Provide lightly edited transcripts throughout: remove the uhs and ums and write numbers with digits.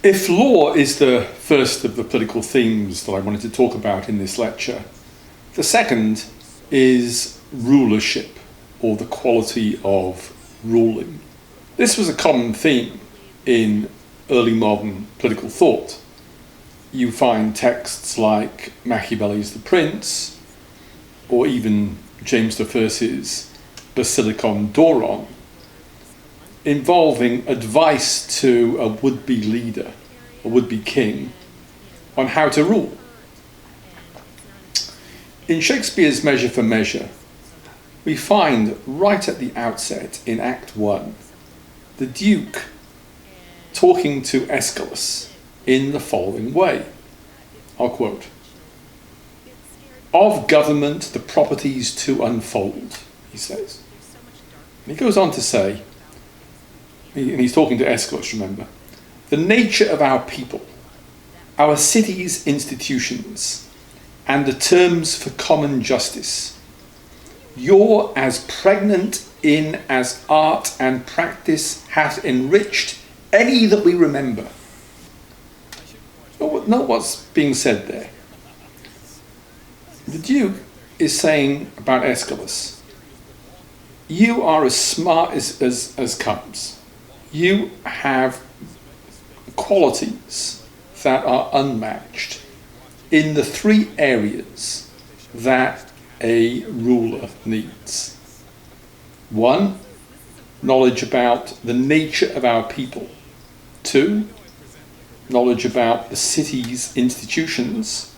If law is the first of the political themes that I wanted to talk about in this lecture, the second is rulership, or the quality of ruling. This was a common theme in early modern political thought. You find texts like Machiavelli's The Prince, or even James I's Basilicon Doron, involving advice to a would-be leader, a would-be king, on how to rule. In Shakespeare's Measure for Measure, we find right at the outset in Act 1, the Duke talking to Aeschylus in the following way. I'll quote, "Of government the properties to unfold," he says. And he goes on to say, and he's talking to Aeschylus, remember, "the nature of our people, our cities' institutions, and the terms for common justice, you're as pregnant in as art and practice hath enriched any that we remember." Note what's being said there. The Duke is saying about Aeschylus, you are as smart as comes. You have qualities that are unmatched in the three areas that a ruler needs. One, knowledge about the nature of our people. Two, knowledge about the city's institutions.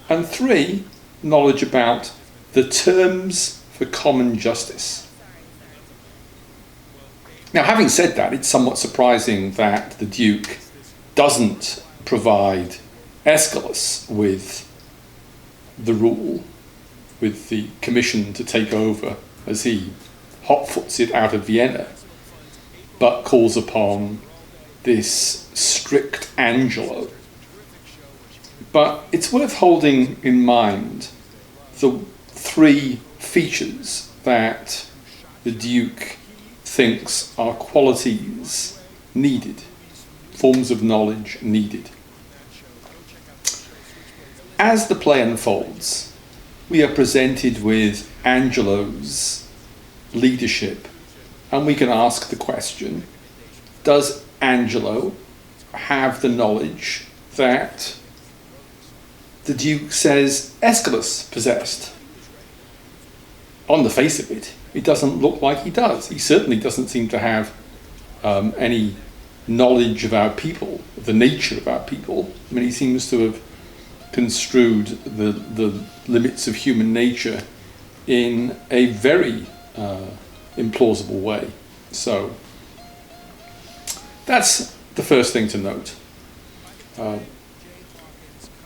And three, knowledge about the terms for common justice. Now, having said that, it's somewhat surprising that the Duke doesn't provide Aeschylus with the rule, with the commission to take over as he hotfoots it out of Vienna, but calls upon this strict Angelo. But it's worth holding in mind the three features that the Duke thinks are qualities needed, forms of knowledge needed. As the play unfolds, we are presented with Angelo's leadership, and we can ask the question, does Angelo have the knowledge that the Duke says Aeschylus possessed? On the face of it, it doesn't look like he does. He certainly doesn't seem to have any knowledge of our people, of the nature of our people. I mean, he seems to have construed the limits of human nature in a very implausible way. So that's the first thing to note.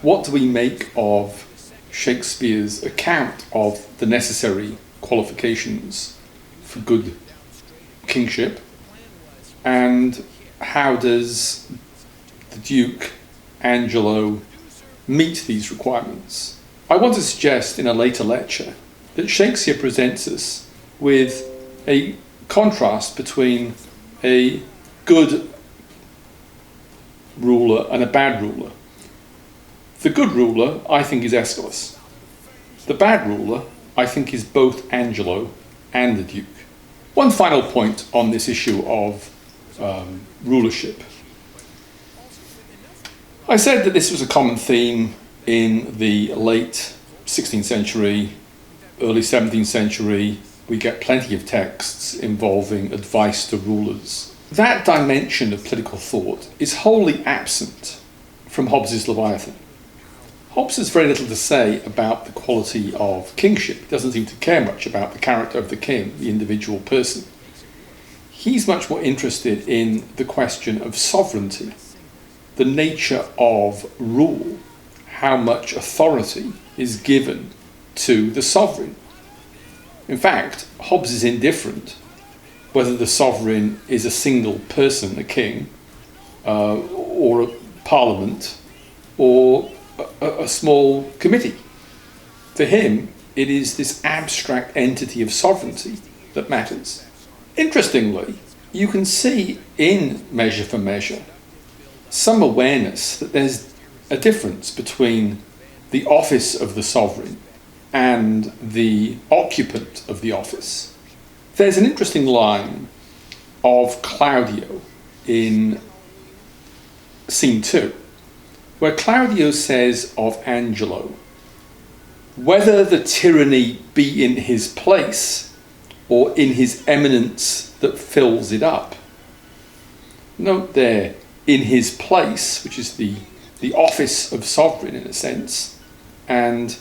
What do we make of Shakespeare's account of the necessary qualifications for good kingship, and how does the Duke Angelo meet these requirements? I want to suggest in a later lecture that Shakespeare presents us with a contrast between a good ruler and a bad ruler. The good ruler, I think, is Aeschylus. The bad ruler, I think, is both Angelo and the Duke. One final point on this issue of rulership. I said that this was a common theme in the late 16th century, early 17th century. We get plenty of texts involving advice to rulers. That dimension of political thought is wholly absent from Hobbes's Leviathan. Hobbes has very little to say about the quality of kingship. He doesn't seem to care much about the character of the king, the individual person. He's much more interested in the question of sovereignty, the nature of rule, how much authority is given to the sovereign. In fact, Hobbes is indifferent whether the sovereign is a single person, a king, or a parliament, or a small committee. For him, it is this abstract entity of sovereignty that matters. Interestingly, you can see in Measure for Measure some awareness that there's a difference between the office of the sovereign and the occupant of the office. There's an interesting line of Claudio in scene 2, where Claudio says of Angelo, "Whether the tyranny be in his place or in his eminence that fills it up." Note there, in his place, which is the office of sovereign in a sense, and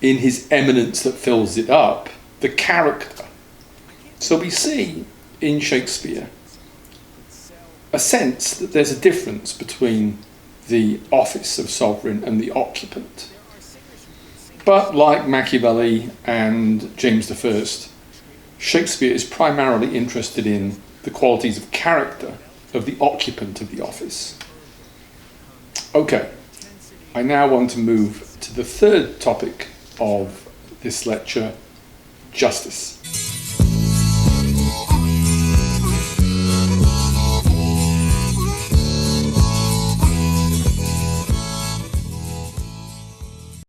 in his eminence that fills it up, the character. So we see in Shakespeare a sense that there's a difference between the office of sovereign and the occupant. But like Machiavelli and James I, Shakespeare is primarily interested in the qualities of character of the occupant of the office. Okay, I now want to move to the third topic of this lecture, justice.